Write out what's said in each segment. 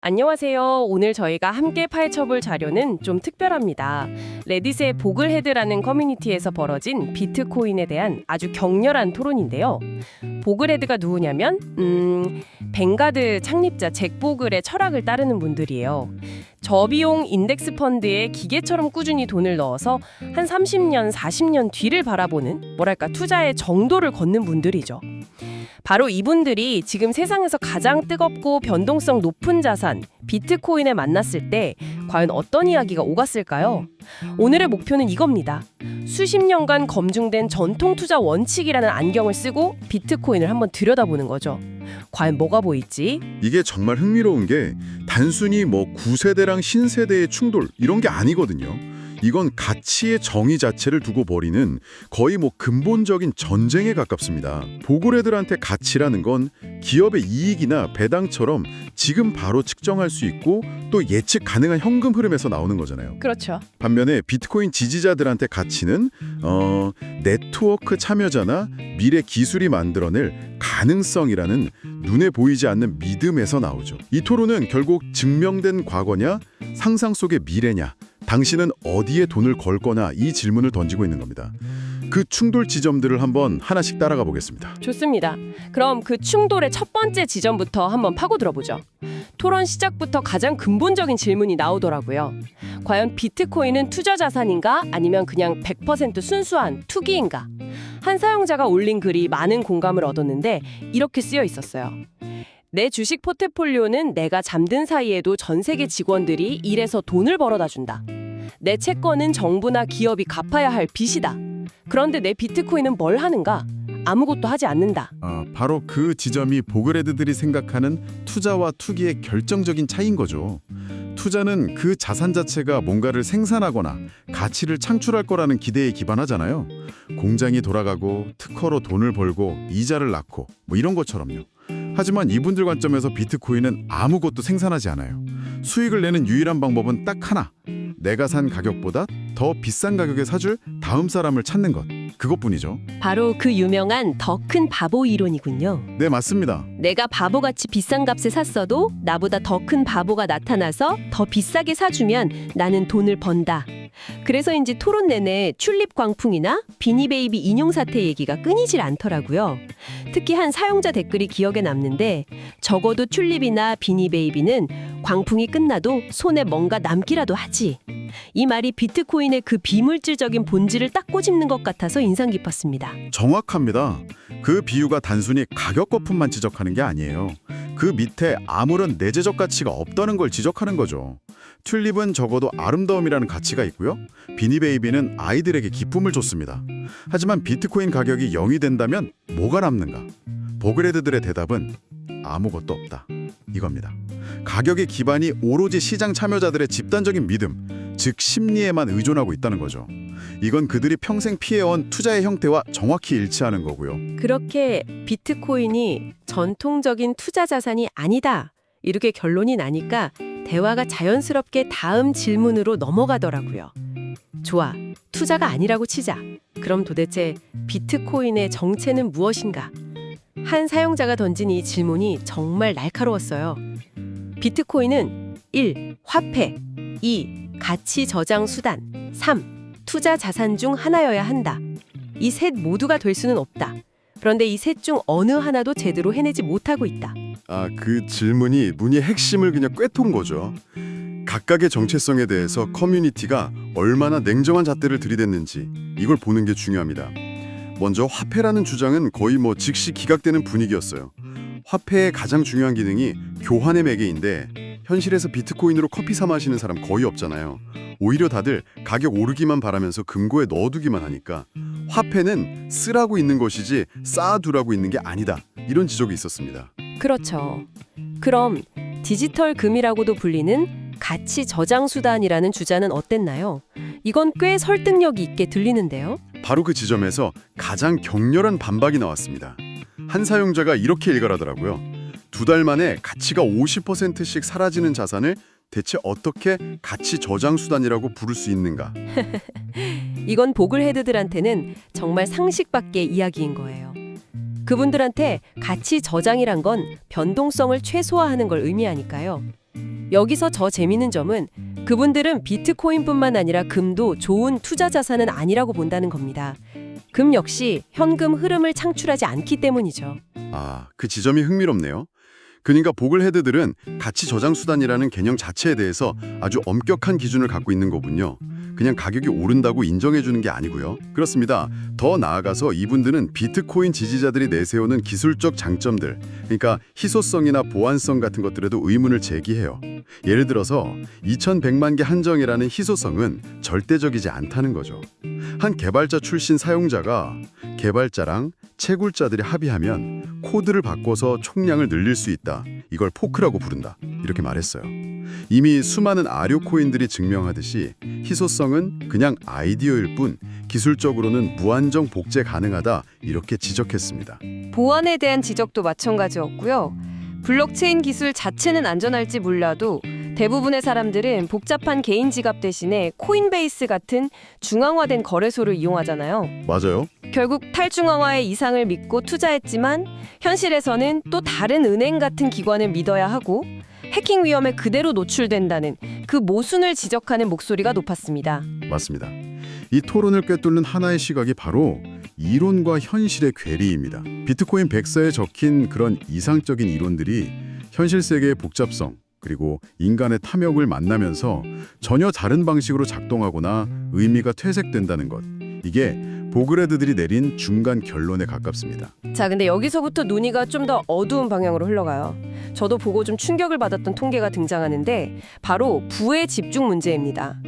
안녕하세요. 오늘 저희가 함께 파헤쳐볼 자료는 좀 특별합니다. 레딧의 보글헤드라는 커뮤니티에서 벌어진 비트코인에 대한 아주 격렬한 토론인데요. 보글헤드가 누구냐면 뱅가드 창립자 잭 보글의 철학을 따르는 분들이에요. 저비용 인덱스 펀드에 기계처럼 꾸준히 돈을 넣어서 한 30년, 40년 뒤를 바라보는 뭐랄까 투자의 정도를 걷는 분들이죠. 바로 이분들이 지금 세상에서 가장 뜨겁고 변동성 높은 자산, 비트코인을 만났을 때 과연 어떤 이야기가 오갔을까요? 오늘의 목표는 이겁니다. 수십 년간 검증된 전통 투자 원칙이라는 안경을 쓰고 비트코인을 한번 들여다보는 거죠. 과연 뭐가 보일지? 이게 정말 흥미로운 게 단순히 뭐 구세대랑 신세대의 충돌 이런 게 아니거든요. 이건 가치의 정의 자체를 두고 벌이는 거의 뭐 근본적인 전쟁에 가깝습니다. 보글헤드한테 가치라는 건 기업의 이익이나 배당처럼 지금 바로 측정할 수 있고 또 예측 가능한 현금 흐름에서 나오는 거잖아요. 그렇죠. 반면에 비트코인 지지자들한테 가치는 네트워크 참여자나 미래 기술이 만들어낼 가능성이라는 눈에 보이지 않는 믿음에서 나오죠. 이 토론은 결국 증명된 과거냐 상상 속의 미래냐 당신은 어디에 돈을 걸 거나 이 질문을 던지고 있는 겁니다. 그 충돌 지점들을 한번 하나씩 따라가 보겠습니다. 좋습니다. 그럼 그 충돌의 첫 번째 지점부터 한번 파고들어보죠. 토론 시작부터 가장 근본적인 질문이 나오더라고요. 과연 비트코인은 투자 자산인가 아니면 그냥 100% 순수한 투기인가? 한 사용자가 올린 글이 많은 공감을 얻었는데 이렇게 쓰여 있었어요. 내 주식 포트폴리오는 내가 잠든 사이에도 전 세계 직원들이 일해서 돈을 벌어다 준다. 내 채권은 정부나 기업이 갚아야 할 빚이다. 그런데 내 비트코인은 뭘 하는가? 아무것도 하지 않는다. 바로 그 지점이 보글헤드들이 생각하는 투자와 투기의 결정적인 차이인 거죠. 투자는 그 자산 자체가 뭔가를 생산하거나 가치를 창출할 거라는 기대에 기반하잖아요. 공장이 돌아가고 특허로 돈을 벌고 이자를 낳고 뭐 이런 것처럼요. 하지만 이분들 관점에서 비트코인은 아무것도 생산하지 않아요. 수익을 내는 유일한 방법은 딱 하나. 내가 산 가격보다 더 비싼 가격에 사줄 다음 사람을 찾는 것. 그것뿐이죠. 바로 그 유명한 더 큰 바보 이론이군요. 네, 맞습니다. 내가 바보같이 비싼 값에 샀어도 나보다 더 큰 바보가 나타나서 더 비싸게 사주면 나는 돈을 번다. 그래서인지 토론 내내 튤립 광풍이나 비니베이비 인용 사태 얘기가 끊이질 않더라고요. 특히 한 사용자 댓글이 기억에 남는데 적어도 튤립이나 비니베이비는 광풍이 끝나도 손에 뭔가 남기라도 하지. 이 말이 비트코인의 그 비물질적인 본질을 딱 꼬집는 것 같아서 인상 깊었습니다. 정확합니다. 그 비유가 단순히 가격 거품만 지적하는 게 아니에요. 그 밑에 아무런 내재적 가치가 없다는 걸 지적하는 거죠. 튤립은 적어도 아름다움이라는 가치가 있고요. 비니베이비는 아이들에게 기쁨을 줬습니다. 하지만 비트코인 가격이 0이 된다면 뭐가 남는가? 보글헤드들의 대답은 아무것도 없다. 이겁니다. 가격의 기반이 오로지 시장 참여자들의 집단적인 믿음, 즉 심리에만 의존하고 있다는 거죠. 이건 그들이 평생 피해온 투자의 형태와 정확히 일치하는 거고요. 그렇게 비트코인이 전통적인 투자 자산이 아니다. 이렇게 결론이 나니까 대화가 자연스럽게 다음 질문으로 넘어가더라고요. 좋아, 투자가 아니라고 치자. 그럼 도대체 비트코인의 정체는 무엇인가? 한 사용자가 던진 이 질문이 정말 날카로웠어요. 비트코인은 1. 화폐 2. 가치 저장 수단 3. 투자 자산 중 하나여야 한다. 이 셋 모두가 될 수는 없다. 그런데 이 셋 중 어느 하나도 제대로 해내지 못하고 있다. 그 질문이 문의 핵심을 그냥 꿰톤 거죠. 각각의 정체성에 대해서 커뮤니티가 얼마나 냉정한 잣대를 들이댔는지 이걸 보는 게 중요합니다. 먼저 화폐라는 주장은 거의 뭐 즉시 기각되는 분위기였어요. 화폐의 가장 중요한 기능이 교환의 매개인데 현실에서 비트코인으로 커피 사 마시는 사람 거의 없잖아요. 오히려 다들 가격 오르기만 바라면서 금고에 넣어두기만 하니까 화폐는 쓰라고 있는 것이지 쌓아두라고 있는 게 아니다. 이런 지적이 있었습니다. 그렇죠. 그럼 디지털 금이라고도 불리는 가치 저장 수단이라는 주자는 어땠나요? 이건 꽤 설득력이 있게 들리는데요. 바로 그 지점에서 가장 격렬한 반박이 나왔습니다. 한 사용자가 이렇게 일갈하더라고요. 2달 만에 가치가 50%씩 사라지는 자산을 대체 어떻게 가치 저장 수단이라고 부를 수 있는가? 이건 보글헤드들한테는 정말 상식 밖의 이야기인 거예요. 그분들한테 가치 저장이란 건 변동성을 최소화하는 걸 의미하니까요. 여기서 저 재미있는 점은 그분들은 비트코인뿐만 아니라 금도 좋은 투자 자산은 아니라고 본다는 겁니다. 금 역시 현금 흐름을 창출하지 않기 때문이죠. 아, 그 지점이 흥미롭네요. 그러니까 보글헤드들은 가치 저장 수단이라는 개념 자체에 대해서 아주 엄격한 기준을 갖고 있는 거군요. 그냥 가격이 오른다고 인정해 주는 게 아니고요. 그렇습니다. 더 나아가서 이분들은 비트코인 지지자들이 내세우는 기술적 장점들, 그러니까 희소성이나 보안성 같은 것들에도 의문을 제기해요. 예를 들어서 2100만 개 한정이라는 희소성은 절대적이지 않다는 거죠. 한 개발자 출신 사용자가 개발자랑 채굴자들이 합의하면 코드를 바꿔서 총량을 늘릴 수 있다. 이걸 포크라고 부른다. 이렇게 말했어요. 이미 수많은 아류 코인들이 증명하듯이 희소성은 그냥 아이디어일 뿐 기술적으로는 무한정 복제 가능하다. 이렇게 지적했습니다. 보안에 대한 지적도 마찬가지였고요. 블록체인 기술 자체는 안전할지 몰라도 대부분의 사람들은 복잡한 개인 지갑 대신에 코인베이스 같은 중앙화된 거래소를 이용하잖아요. 맞아요. 결국 탈중앙화의 이상을 믿고 투자했지만 현실에서는 또 다른 은행 같은 기관을 믿어야 하고 해킹 위험에 그대로 노출된다는 그 모순을 지적하는 목소리가 높았습니다. 맞습니다. 이 토론을 꿰뚫는 하나의 시각이 바로 이론과 현실의 괴리입니다. 비트코인 백서에 적힌 그런 이상적인 이론들이 현실 세계의 복잡성 그리고 인간의 탐욕을 만나면서 전혀 다른 방식으로 작동하거나 의미가 퇴색된다는 것. 이게 보글헤드들이 내린 중간 결론에 가깝습니다. 자, 근데 여기서부터 논의가 좀 더 어두운 방향으로 흘러가요. 저도 보고 좀 충격을 받았던 통계가 등장하는데 바로 부의 집중 문제입니다.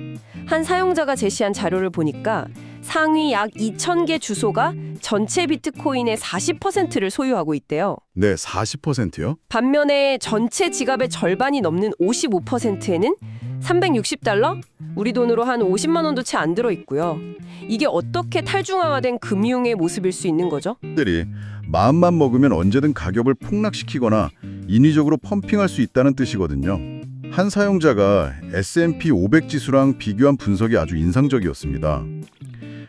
한 사용자가 제시한 자료를 보니까 상위 약 2,000개 주소가 전체 비트코인의 40%를 소유하고 있대요. 네, 40%요? 반면에 전체 지갑의 절반이 넘는 55%에는 360달러? 우리 돈으로 한 50만 원도 채 안 들어 있고요. 이게 어떻게 탈중앙화된 금융의 모습일 수 있는 거죠? 들이 마음만 먹으면 언제든 가격을 폭락시키거나 인위적으로 펌핑할 수 있다는 뜻이거든요. 한 사용자가 S&P 500 지수랑 비교한 분석이 아주 인상적이었습니다.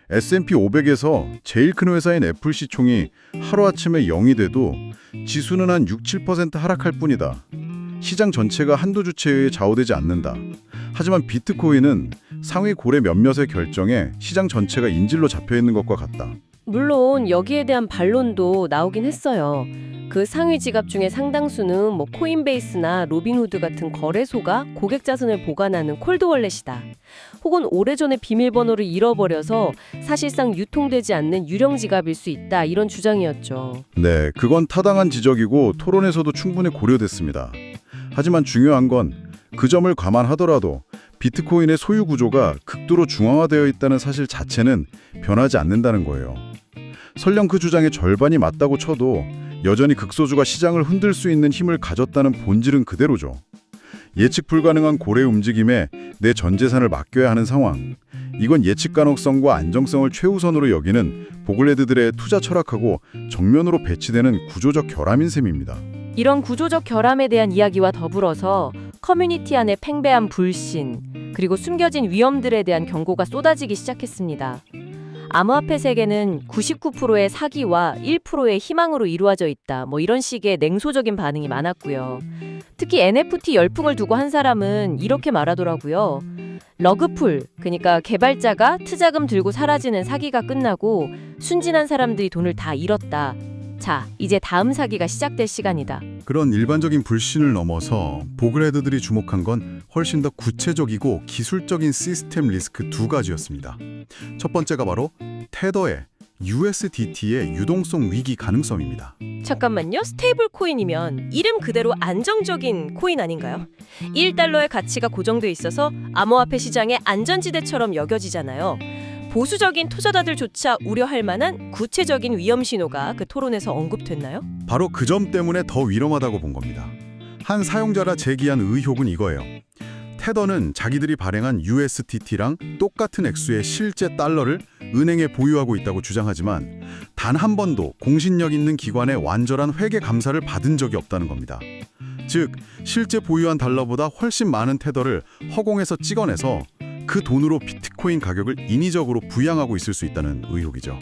S&P 500에서 제일 큰 회사인 애플 시총이 하루아침에 0이 돼도 지수는 한 6-7% 하락할 뿐이다. 시장 전체가 한두 주체에 의해 좌우되지 않는다. 하지만 비트코인은 상위 고래 몇몇의 결정에 시장 전체가 인질로 잡혀있는 것과 같다. 물론 여기에 대한 반론도 나오긴 했어요. 그 상위 지갑 중에 상당수는 코인베이스나 로빈후드 같은 거래소가 고객 자산을 보관하는 콜드월렛이다. 혹은 오래전에 비밀번호를 잃어버려서 사실상 유통되지 않는 유령 지갑일 수 있다. 이런 주장이었죠. 네, 그건 타당한 지적이고 토론에서도 충분히 고려됐습니다. 하지만 중요한 건 그 점을 감안하더라도 비트코인의 소유 구조가 극도로 중앙화되어 있다는 사실 자체는 변하지 않는다는 거예요. 설령 그 주장의 절반이 맞다고 쳐도 여전히 극소수가 시장을 흔들 수 있는 힘을 가졌다는 본질은 그대로죠. 예측 불가능한 고래 움직임에 내 전 재산을 맡겨야 하는 상황. 이건 예측 가능성과 안정성을 최우선으로 여기는 보글헤드들의 투자 철학하고 정면으로 배치되는 구조적 결함인 셈입니다. 이런 구조적 결함에 대한 이야기와 더불어서 커뮤니티 안에 팽배한 불신, 그리고 숨겨진 위험들에 대한 경고가 쏟아지기 시작했습니다. 암호화폐 세계는 99%의 사기와 1%의 희망으로 이루어져 있다. 이런 식의 냉소적인 반응이 많았고요. 특히 NFT 열풍을 두고 한 사람은 이렇게 말하더라고요. 러그풀, 그러니까 개발자가 투자금 들고 사라지는 사기가 끝나고 순진한 사람들이 돈을 다 잃었다. 자, 이제 다음 사기가 시작될 시간이다. 그런 일반적인 불신을 넘어서 보글헤드들이 주목한 건 훨씬 더 구체적이고 기술적인 시스템 리스크 두 가지였습니다. 첫 번째가 바로 테더의 USDT의 유동성 위기 가능성입니다. 잠깐만요. 스테이블 코인이면 이름 그대로 안정적인 코인 아닌가요? 1달러의 가치가 고정돼 있어서 암호화폐 시장의 안전지대처럼 여겨지잖아요. 보수적인 투자자들조차 우려할 만한 구체적인 위험 신호가 그 토론에서 언급됐나요? 바로 그 점 때문에 더 위험하다고 본 겁니다. 한 사용자라 제기한 의혹은 이거예요. 테더는 자기들이 발행한 USDT랑 똑같은 액수의 실제 달러를 은행에 보유하고 있다고 주장하지만 단 한 번도 공신력 있는 기관의 완전한 회계 감사를 받은 적이 없다는 겁니다. 즉, 실제 보유한 달러보다 훨씬 많은 테더를 허공에서 찍어내서 그 돈으로 비트코인 가격을 인위적으로 부양하고 있을 수 있다는 의혹이죠.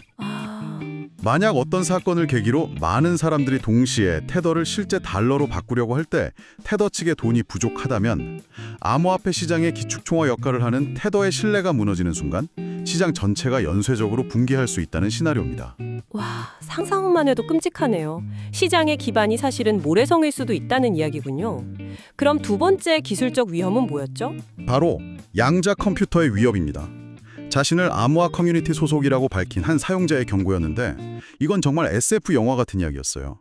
만약 어떤 사건을 계기로 많은 사람들이 동시에 테더를 실제 달러로 바꾸려고 할 때 테더 측의 돈이 부족하다면 암호화폐 시장의 기축통화 역할을 하는 테더의 신뢰가 무너지는 순간 시장 전체가 연쇄적으로 붕괴할 수 있다는 시나리오입니다. 와, 상상만 해도 끔찍하네요. 시장의 기반이 사실은 모래성일 수도 있다는 이야기군요. 그럼 두 번째 기술적 위험은 뭐였죠? 바로 양자 컴퓨터의 위협입니다. 자신을 암호화 커뮤니티 소속이라고 밝힌 한 사용자의 경고였는데 이건 정말 SF 영화 같은 이야기였어요.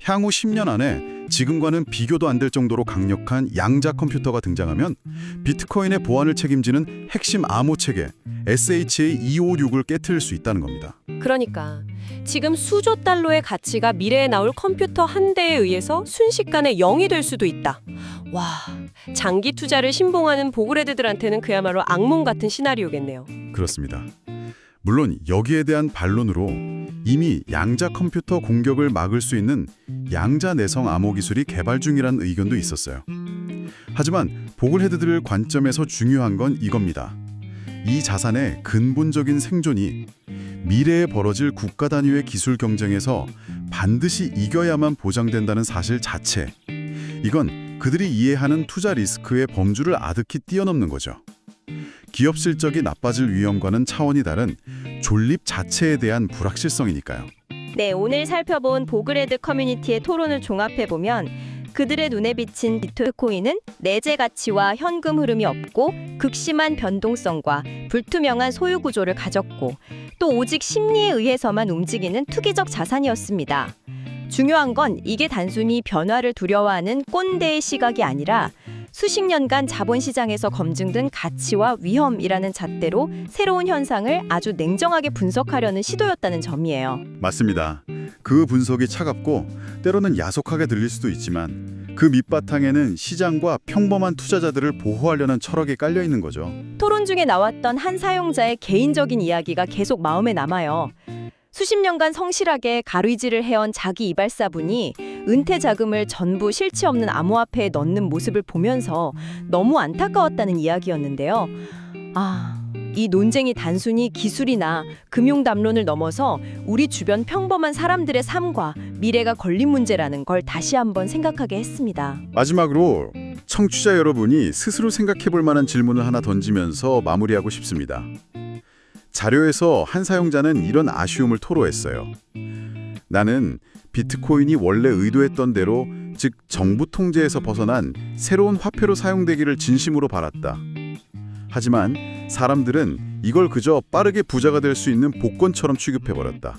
향후 10년 안에 지금과는 비교도 안 될 정도로 강력한 양자 컴퓨터가 등장하면 비트코인의 보안을 책임지는 핵심 암호 체계 SHA-256을 깨트릴 수 있다는 겁니다. 그러니까 지금 수조 달러의 가치가 미래에 나올 컴퓨터 한 대에 의해서 순식간에 0이 될 수도 있다. 와, 장기 투자를 신봉하는 보그레드들한테는 그야말로 악몽 같은 시나리오겠네요. 그렇습니다. 물론 여기에 대한 반론으로 이미 양자 컴퓨터 공격을 막을 수 있는 양자 내성 암호 기술이 개발 중이라는 의견도 있었어요. 하지만 보글헤드들 관점에서 중요한 건 이겁니다. 이 자산의 근본적인 생존이 미래에 벌어질 국가 단위의 기술 경쟁에서 반드시 이겨야만 보장된다는 사실 자체. 이건 그들이 이해하는 투자 리스크의 범주를 아득히 뛰어넘는 거죠. 기업 실적이 나빠질 위험과는 차원이 다른 존립 자체에 대한 불확실성이니까요. 네, 오늘 살펴본 보그레드 커뮤니티의 토론을 종합해보면 그들의 눈에 비친 비트코인은 내재 가치와 현금 흐름이 없고 극심한 변동성과 불투명한 소유 구조를 가졌고 또 오직 심리에 의해서만 움직이는 투기적 자산이었습니다. 중요한 건 이게 단순히 변화를 두려워하는 꼰대의 시각이 아니라 수십 년간 자본시장에서 검증된 가치와 위험이라는 잣대로 새로운 현상을 아주 냉정하게 분석하려는 시도였다는 점이에요. 맞습니다. 그 분석이 차갑고 때로는 야속하게 들릴 수도 있지만 그 밑바탕에는 시장과 평범한 투자자들을 보호하려는 철학이 깔려 있는 거죠. 토론 중에 나왔던 한 사용자의 개인적인 이야기가 계속 마음에 남아요. 수십 년간 성실하게 가위질을 해온 자기 이발사분이 은퇴 자금을 전부 실체 없는 암호화폐에 넣는 모습을 보면서 너무 안타까웠다는 이야기였는데요. 이 논쟁이 단순히 기술이나 금융 담론을 넘어서 우리 주변 평범한 사람들의 삶과 미래가 걸린 문제라는 걸 다시 한번 생각하게 했습니다. 마지막으로 청취자 여러분이 스스로 생각해 볼 만한 질문을 하나 던지면서 마무리하고 싶습니다. 자료에서 한 사용자는 이런 아쉬움을 토로했어요. 나는 비트코인이 원래 의도했던 대로, 즉 정부 통제에서 벗어난 새로운 화폐로 사용되기를 진심으로 바랐다. 하지만 사람들은 이걸 그저 빠르게 부자가 될 수 있는 복권처럼 취급해버렸다.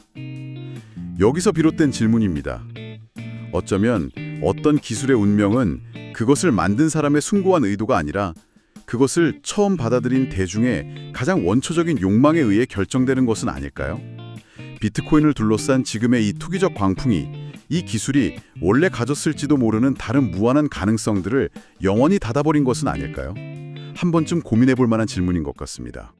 여기서 비롯된 질문입니다. 어쩌면 어떤 기술의 운명은 그것을 만든 사람의 숭고한 의도가 아니라 그것을 처음 받아들인 대중의 가장 원초적인 욕망에 의해 결정되는 것은 아닐까요? 비트코인을 둘러싼 지금의 이 투기적 광풍이 이 기술이 원래 가졌을지도 모르는 다른 무한한 가능성들을 영원히 닫아버린 것은 아닐까요? 한 번쯤 고민해 볼 만한 질문인 것 같습니다.